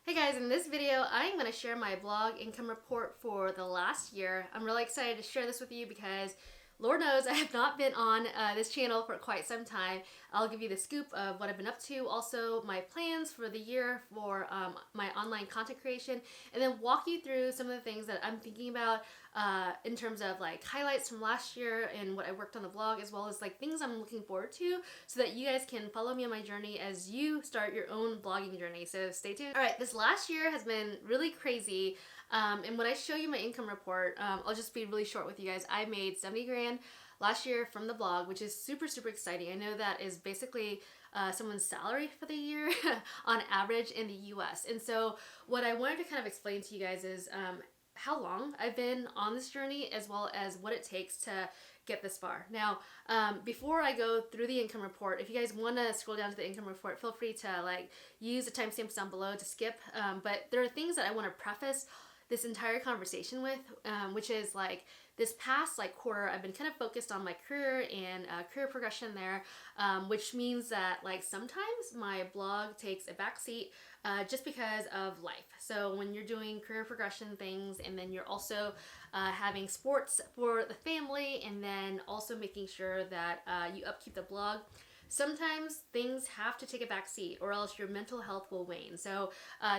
Hey guys, in this video, I'm going to share my blog income report for the last year. I'm really excited to share this with you because Lord knows I have not been on this channel for quite some time. I'll give you the scoop of what I've been up to, also my plans for the year for my online content creation, and then walk you through some of the things that I'm thinking about in terms of like highlights from last year and what I worked on the blog, as well as like things I'm looking forward to so that you guys can follow me on my journey as you start your own blogging journey. So stay tuned. All right, this last year has been really crazy. And when I show you my income report, I'll just be really short with you guys. I made 70 grand last year from the blog, which is super exciting. I know that is basically someone's salary for the year on average in the US. And so what I wanted to kind of explain to you guys is how long I've been on this journey, as well as what it takes to get this far. Now, before I go through the income report, if you guys want to scroll down to the income report, feel free to like use the timestamps down below to skip. But there are things that I want to preface this entire conversation with, which is like this past like quarter, I've been kind of focused on my career and career progression there, which means that like sometimes my blog takes a backseat just because of life. So when you're doing career progression things, and then you're also having sports for the family, and then also making sure that you upkeep the blog, sometimes things have to take a back seat or else your mental health will wane. So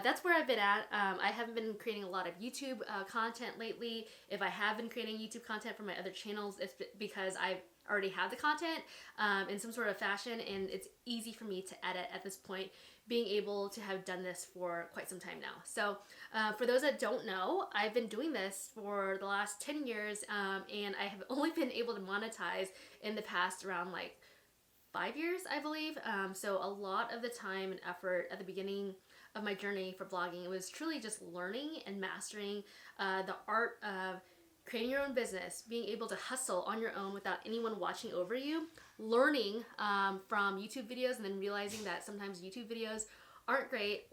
that's where I've been at. I haven't been creating a lot of YouTube content lately. If I have been creating YouTube content for my other channels, it's because I already have the content in some sort of fashion, and it's easy for me to edit at this point, being able to have done this for quite some time now. So for those that don't know, I've been doing this for the last 10 years, and I have only been able to monetize in the past around like 5 years, I believe. So a lot of the time and effort at the beginning of my journey for blogging, it was truly just learning and mastering the art of creating your own business, being able to hustle on your own without anyone watching over you, learning from YouTube videos, and then realizing that sometimes YouTube videos aren't great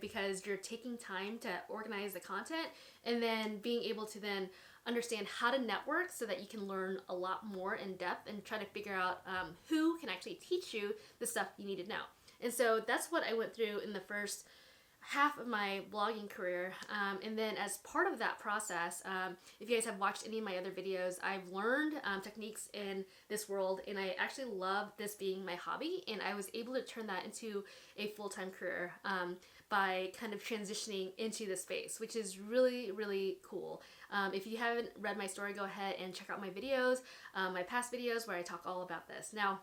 because you're taking time to organize the content, and then being able to then understand how to network so that you can learn a lot more in depth and try to figure out who can actually teach you the stuff you need to know. And so that's what I went through in the first half of my blogging career, and then as part of that process, if you guys have watched any of my other videos, I've learned techniques in this world, and I actually love this being my hobby, and I was able to turn that into a full-time career by kind of transitioning into the space, which is really cool. If you haven't read my story, go ahead and check out my videos, my past videos where I talk all about this. Now,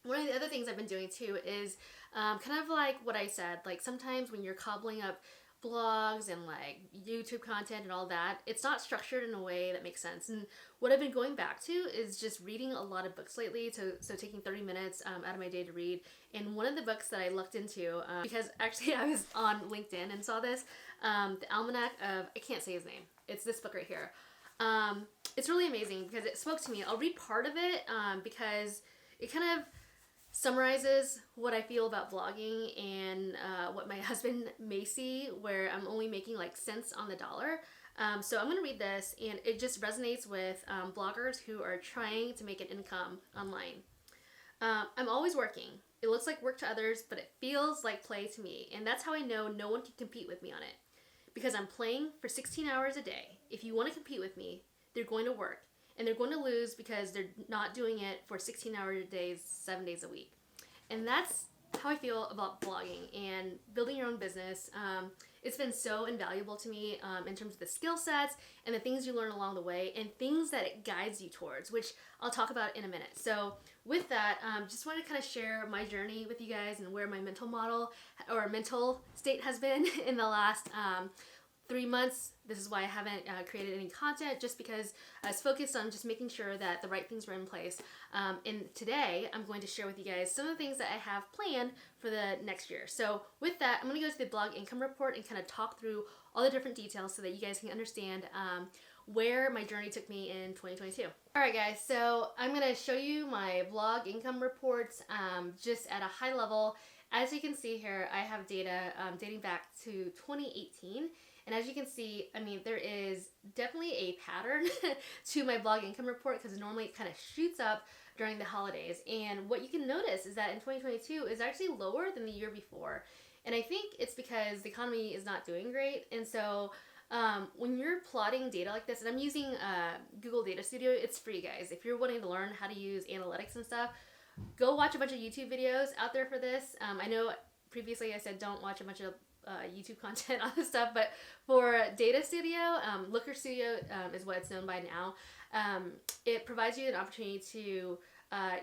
one of the other things I've been doing too is kind of like what I said, like sometimes when you're cobbling up blogs and like YouTube content and all that, it's not structured in a way that makes sense. And what I've been going back to is just reading a lot of books lately, so taking 30 minutes out of my day to read. And one of the books that I looked into, because actually I was on LinkedIn and saw this, the Almanac of, I can't say his name, it's this book right here. It's really amazing because it spoke to me. I'll read part of it because it kind of summarizes what I feel about vlogging and what my husband may see, where I'm only making like cents on the dollar. So I'm gonna read this, and it just resonates with bloggers who are trying to make an income online. I'm always working. It looks like work to others, but it feels like play to me, and that's how I know no one can compete with me on it. Because I'm playing for 16 hours a day. If you want to compete with me, they're going to work. And they're going to lose because they're not doing it for 16-hour days, 7 days a week. And that's how I feel about blogging and building your own business. It's been so invaluable to me in terms of the skill sets and the things you learn along the way, and things that it guides you towards, which I'll talk about in a minute. So with that, just wanted to kind of share my journey with you guys and where my mental model or mental state has been in the last 3 months. This is why I haven't created any content, just because I was focused on just making sure that the right things were in place. And today I'm going to share with you guys some of the things that I have planned for the next year. So with that, I'm going to go to the blog income report and kind of talk through all the different details so that you guys can understand where my journey took me in 2022. Alright guys, so I'm going to show you my blog income reports just at a high level. As you can see here, I have data dating back to 2018. And as you can see, I mean, there is definitely a pattern to my blog income report, because normally it kind of shoots up during the holidays. And what you can notice is that in 2022 is actually lower than the year before. And I think it's because the economy is not doing great. And so when you're plotting data like this, and I'm using Google Data Studio, it's free, guys. If you're wanting to learn how to use analytics and stuff, go watch a bunch of YouTube videos out there for this. I know previously I said don't watch a bunch of YouTube content on this stuff, but for Data Studio, Looker Studio is what it's known by now. It provides you an opportunity to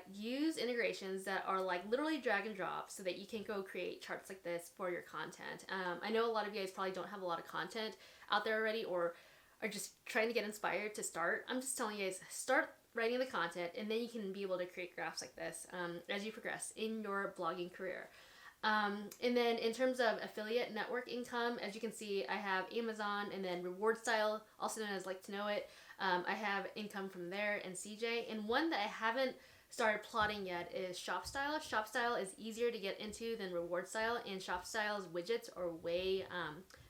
use integrations that are like literally drag and drop so that you can go create charts like this for your content. I know a lot of you guys probably don't have a lot of content out there already, or are just trying to get inspired to start. I'm just telling you guys, start writing the content, and then you can be able to create graphs like this as you progress in your blogging career. And then in terms of affiliate network income, as you can see, I have Amazon, and then Reward Style, also known as Like to Know It. I have income from there and CJ. And one that I haven't started plotting yet is Shop Style. Shop Style is easier to get into than Reward Style, and Shop Style's widgets are way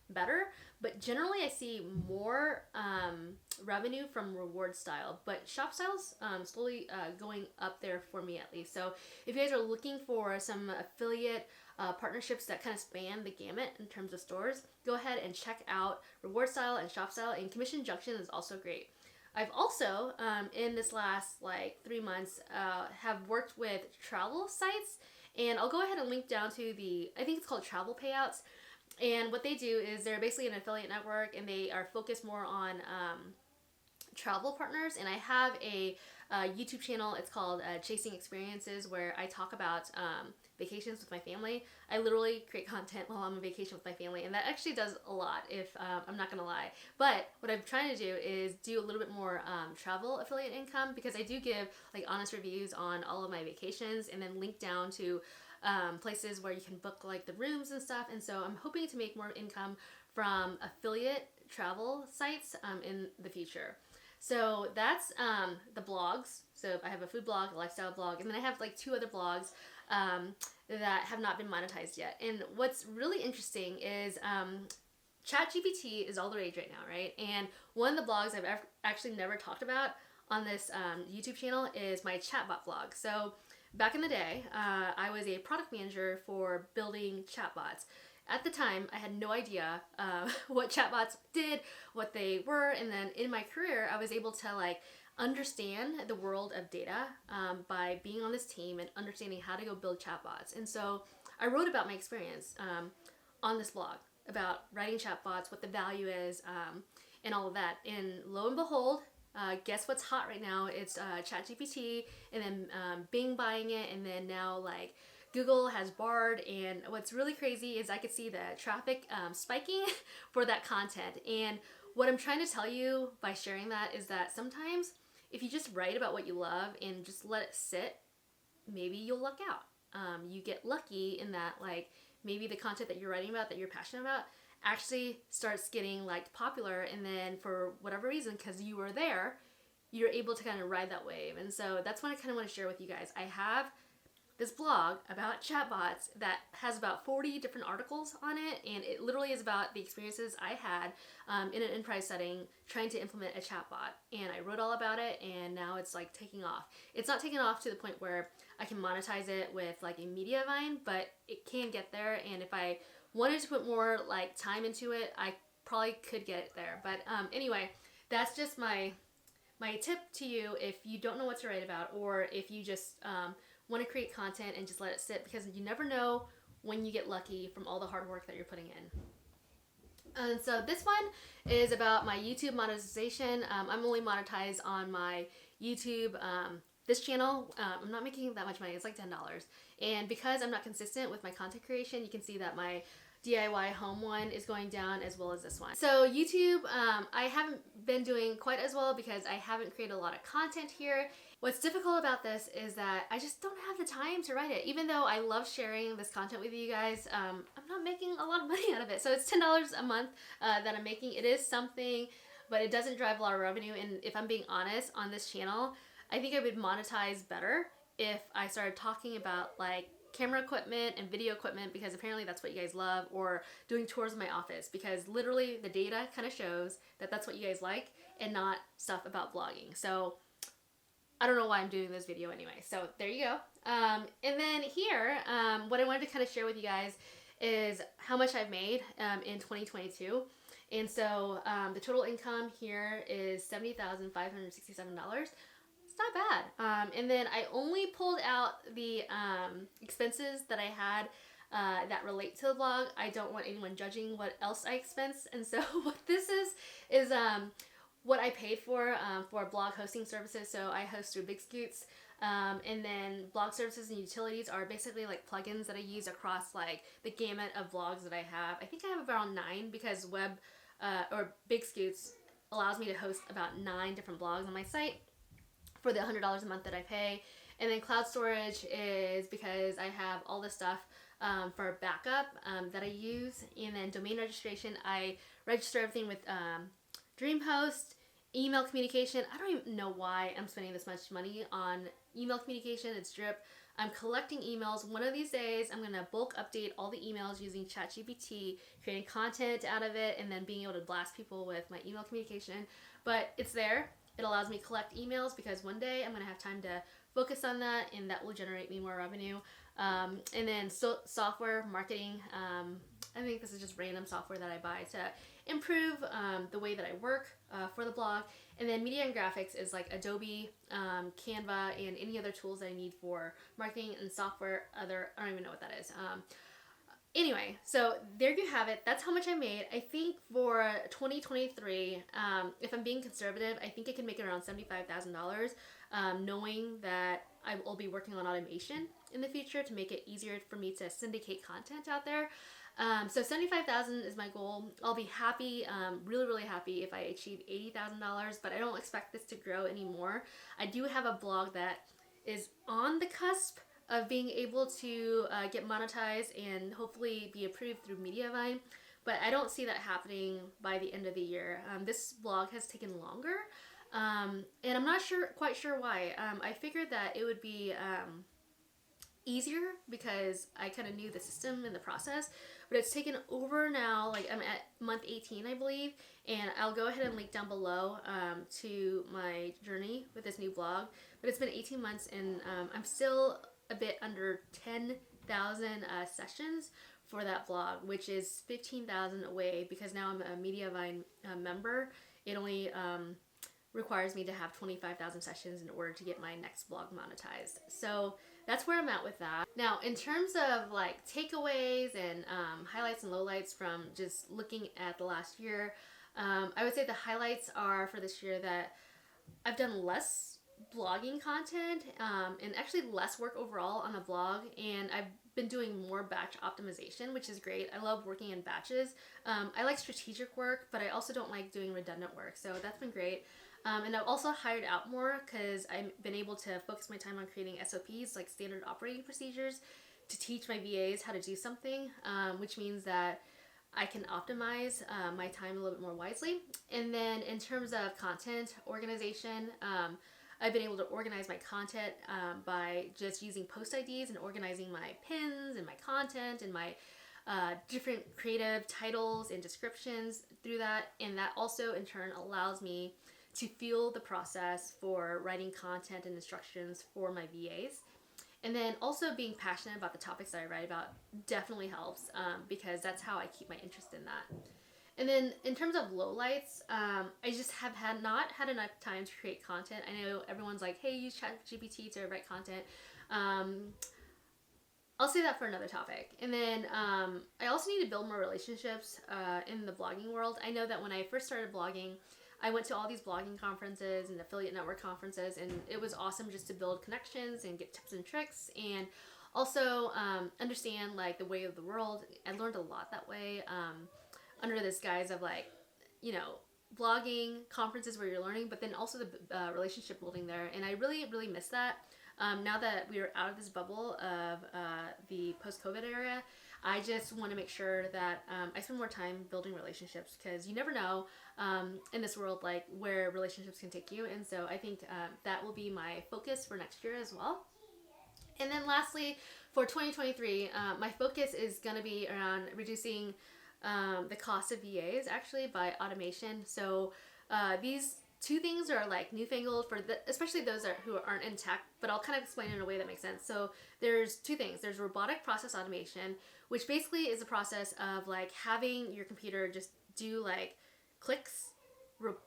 better. But generally I see more revenue from Reward Style, but Shop Style's slowly going up there for me at least. So if you guys are looking for some affiliate partnerships that kind of span the gamut in terms of stores, go ahead and check out Reward Style and Shop Style, and Commission Junction is also great. I've also, in this last like 3 months, have worked with travel sites, and I'll go ahead and link down to I think it's called Travel Payouts. And what they do is they're basically an affiliate network, and they are focused more on travel partners. And I have a YouTube channel. It's called Chasing Experiences, where I talk about vacations with my family. I literally create content while I'm on vacation with my family, and that actually does a lot, if I'm not gonna lie. But what I'm trying to do is do a little bit more travel affiliate income, because I do give like honest reviews on all of my vacations, and then link down to places where you can book like the rooms and stuff. And so I'm hoping to make more income from affiliate travel sites in the future. So that's the blogs. So I have a food blog, a lifestyle blog, and then I have like 2 other blogs that have not been monetized yet. And what's really interesting is ChatGPT is all the rage right now, right? And one of the blogs I've actually never talked about on this YouTube channel is my chatbot blog. So back in the day, I was a product manager for building chatbots. At the time, I had no idea what chatbots did, what they were, and then in my career, I was able to like understand the world of data by being on this team and understanding how to go build chatbots. And so I wrote about my experience on this blog about writing chatbots, what the value is, and all of that. And lo and behold, guess what's hot right now? It's ChatGPT, and then Bing buying it, and then now like Google has Bard. And what's really crazy is I could see the traffic spiking for that content. And what I'm trying to tell you by sharing that is that sometimes if you just write about what you love and just let it sit, maybe you'll luck out. You get lucky in that like maybe the content that you're writing about, that you're passionate about, actually starts getting like popular, and then for whatever reason, because you were there, you're able to kind of ride that wave. And so that's what I kind of want to share with you guys. I have this blog about chatbots that has about 40 different articles on it, and it literally is about the experiences I had in an enterprise setting trying to implement a chatbot. And I wrote all about it, and now it's like taking off. It's not taking off to the point where I can monetize it with like a media vine, but it can get there. And if I wanted to put more like time into it, I probably could get it there. But anyway, that's just my tip to you if you don't know what to write about, or if you just want to create content and just let it sit, because you never know when you get lucky from all the hard work that you're putting in. And so this one is about my YouTube monetization. I'm only monetized on my YouTube this channel. I'm not making that much money. It's like $10. And because I'm not consistent with my content creation, you can see that my DIY home one is going down, as well as this one. So YouTube, I haven't been doing quite as well because I haven't created a lot of content here. What's difficult about this is that I just don't have the time to write it. Even though I love sharing this content with you guys, I'm not making a lot of money out of it. So it's $10 a month that I'm making. It is something, but it doesn't drive a lot of revenue. And if I'm being honest, on this channel, I think I would monetize better if I started talking about like camera equipment and video equipment, because apparently that's what you guys love, or doing tours of my office, because literally the data kind of shows that that's what you guys like, and not stuff about vlogging. So I don't know why I'm doing this video anyway. So there you go. And then here, what I wanted to kind of share with you guys is how much I've made in 2022. And so the total income here is $70,567. It's not bad. And then I only pulled out the expenses that I had that relate to the blog. I don't want anyone judging what else I expense. And so what this is what I paid for blog hosting services. So I host through Big Scoots. And then blog services and utilities are basically like plugins that I use across like the gamut of blogs that I have. I think I have around 9 because or Big Scoots allows me to host about 9 different blogs on my site for the $100 a month that I pay. And then cloud storage is because I have all this stuff for backup that I use. And then domain registration, I register everything with DreamHost. Email communication, I don't even know why I'm spending this much money on email communication. It's drip. I'm collecting emails. One of these days, I'm going to bulk update all the emails using ChatGPT, creating content out of it, and then being able to blast people with my email communication. But it's there. It allows me to collect emails because one day I'm going to have time to focus on that, and that will generate me more revenue. And then software marketing. I think this is just random software that I buy to improve the way that I work for the blog. And then media and graphics is like Adobe, Canva, and any other tools that I need for marketing and software. I don't even know what that is. Anyway, so there you have it. That's how much I made. I think for 2023, if I'm being conservative, I think I can make it around $75,000, knowing that I will be working on automation in the future to make it easier for me to syndicate content out there. So $75,000 is my goal. I'll be happy, really happy if I achieve $80,000, but I don't expect this to grow anymore. I do have a blog that is on the cusp of being able to get monetized and hopefully be approved through Mediavine, but I don't see that happening by the end of the year. This blog has taken longer, and I'm not quite sure why. I figured that it would be easier because I kind of knew the system and the process, but it's taken over now. Like I'm at month 18, I believe, and I'll go ahead and link down below to my journey with this new blog. But it's been 18 months, and I'm still a bit under 10,000 sessions for that blog, which is 15,000 away because now I'm a Mediavine member. It only requires me to have 25,000 sessions in order to get my next blog monetized. So that's where I'm at with that. Now, in terms of like takeaways and highlights and lowlights from just looking at the last year, I would say the highlights are for this year that I've done less blogging content and actually less work overall on the blog, and I've been doing more batch optimization, which is great. I love working in batches. I like strategic work, but I also don't like doing redundant work, so that's been great. And I've also hired out more because I've been able to focus my time on creating SOPs, like standard operating procedures, to teach my VAs how to do something, which means that I can optimize my time a little bit more wisely. And then in terms of content organization, I've been able to organize my content by just using post IDs and organizing my pins and my content and my different creative titles and descriptions through that. And that also in turn allows me to feel the process for writing content and instructions for my VAs. And then also being passionate about the topics that I write about definitely helps because that's how I keep my interest in that. And then in terms of lowlights, I just have not had enough time to create content. I know everyone's like, hey, use ChatGPT to write content. I'll say that for another topic. And then I also need to build more relationships in the blogging world. I know that when I first started blogging, I went to all these blogging conferences and affiliate network conferences, and it was awesome just to build connections and get tips and tricks and also understand like the way of the world. I learned a lot that way under this guise of like, you know, blogging conferences where you're learning, but then also the relationship building there. And I really miss that. Now that we are out of this bubble of the post-COVID era, I just want to make sure that I spend more time building relationships because you never know in this world like where relationships can take you. And so I think that will be my focus for next year as well. And then lastly, for 2023, my focus is going to be around reducing the cost of VAs actually by automation. So these two things are like newfangled for especially those who aren't in tech, but I'll kind of explain it in a way that makes sense. So there's two things. There's robotic process automation, which basically is a process of like having your computer just do like clicks,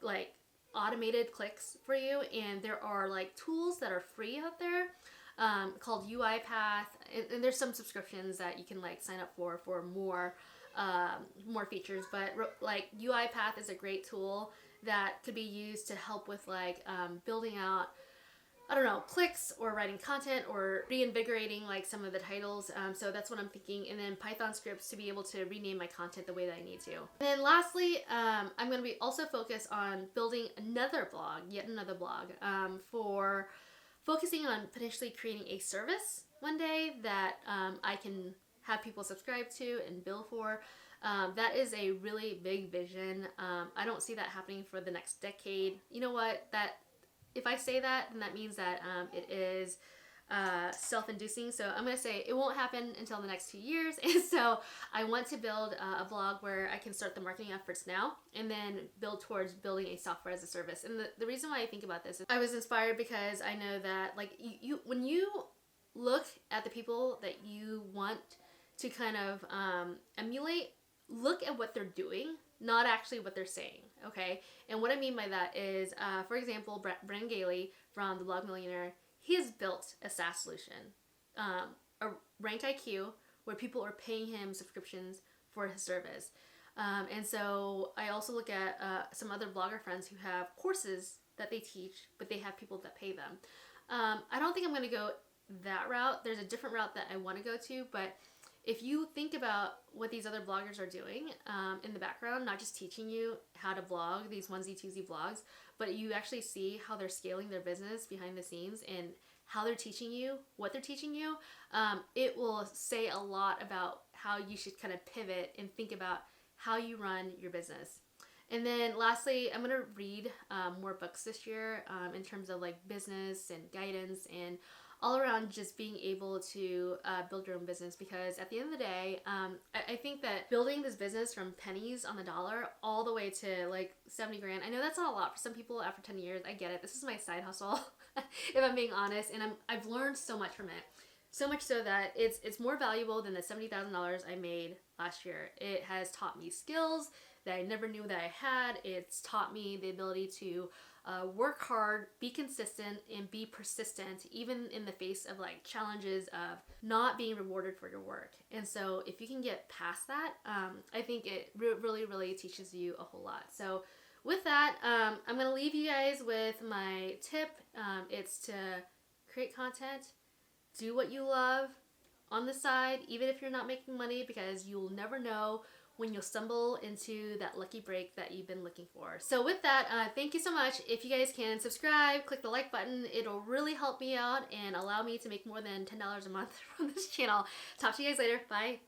like automated clicks for you. And there are like tools that are free out there called UiPath, and there's some subscriptions that you can like sign up for more features. But like UiPath is a great tool that could be used to help with like building out, I don't know, clicks or writing content or reinvigorating like some of the titles. So that's what I'm thinking. And then Python scripts to be able to rename my content the way that I need to. And then lastly, I'm going to be also focused on building yet another blog for focusing on potentially creating a service one day that I can have people subscribe to and bill for. That is a really big vision. I don't see that happening for the next decade. You know what? If I say that, then that means that it is self-inducing. So I'm going to say it won't happen until the next 2 years. And so I want to build a blog where I can start the marketing efforts now and then build towards building a software as a service. And the reason why I think about this is I was inspired because I know that like when you look at the people that you want to kind of emulate, look at what they're doing, not actually what they're saying, okay? And what I mean by that is, for example, Brennan Galey from The Blog Millionaire, he has built a SaaS solution, a ranked IQ, where people are paying him subscriptions for his service. And so I also look at some other blogger friends who have courses that they teach, but they have people that pay them. I don't think I'm going to go that route. There's a different route that I want to go to, but if you think about what these other bloggers are doing in the background, not just teaching you how to blog, these onesie-twosie blogs, but you actually see how they're scaling their business behind the scenes and how they're teaching you, what they're teaching you, it will say a lot about how you should kind of pivot and think about how you run your business. And then lastly, I'm going to read more books this year in terms of like business and guidance and all around just being able to build your own business, because at the end of the day, I think that building this business from pennies on the dollar all the way to like 70 grand, I know that's not a lot for some people after 10 years. I get it. This is my side hustle, if I'm being honest, and I've learned so much from it. So much so that it's more valuable than the $70,000 I made last year. It has taught me skills that I never knew that I had. It's taught me the ability to work hard, be consistent, and be persistent, even in the face of like challenges of not being rewarded for your work. And so if you can get past that, I think it really, really teaches you a whole lot. So with that, I'm going to leave you guys with my tip. It's to create content, do what you love on the side, even if you're not making money, because you'll never know when you'll stumble into that lucky break that you've been looking for. So with that, thank you so much. If you guys can subscribe, click the like button, it'll really help me out and allow me to make more than $10 a month from this channel. Talk to you guys later. Bye.